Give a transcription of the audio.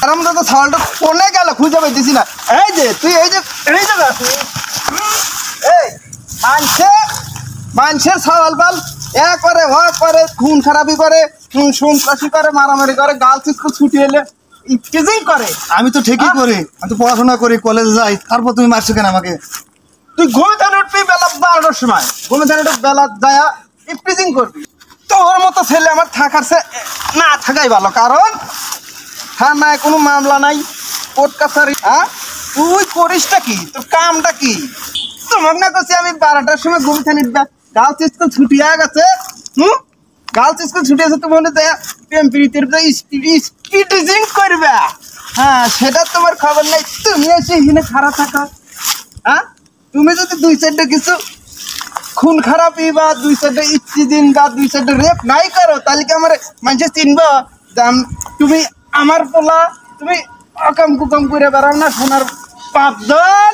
আর আমরা তো ছাগলটা কোনে গেল খুঁজে পাইতেছি না। এই যে তুই এই যে এই মানুষের ছাগল পাল এ করে হ করে খুন খারাপি করে সন্ত্রাসী করে মারামারি করে গার্লস স্কুল ছুটি এলে ইফটিজিং করে। আমি তো ঠিকই করি, আমি তো পড়াশোনা করি, কলেজে যাই, তারপর তুমি মারছো কেন আমাকে? তুই ঘুমে থেকে উঠবি বেলা 12টার সময়, ঘুমে থেকে উঠে বেলা যায় ইফটিজিং করবি। তোর মতো ছেলে আমার না থাকাই ভালো, কারণ থানায় কোনো মামলা নাই, কোর্ট কাছারি। হ্যাঁ তুই করিসটা কি, তোর কামটা কি? তোমার না করছি আমি 12টার সময় ঘুমে থেকে উঠবে, গার্লস স্কুল ছুটি হয়ে গেছে। গার্লস স্কুল ছুটি আছে, তুমি মনে হয় প্রেম প্রীতির ইফটিজিং করবে। হ্যাঁ সেটা তোমার খবর নাই, তুমি এসে এখানে খারাপ থাকা। হ্যাঁ তুমি যদি 2-4টা কিছু খুন খারাপি বা 2-4টা ইফটিজিং বা 2-4টা রেপ নাই করো, তাহলে কি আমার মানুষে চিনবো তুমি আমার পোলা? তুমি অকাম কুকাম করে বেড়াও না, সোনার 5 জন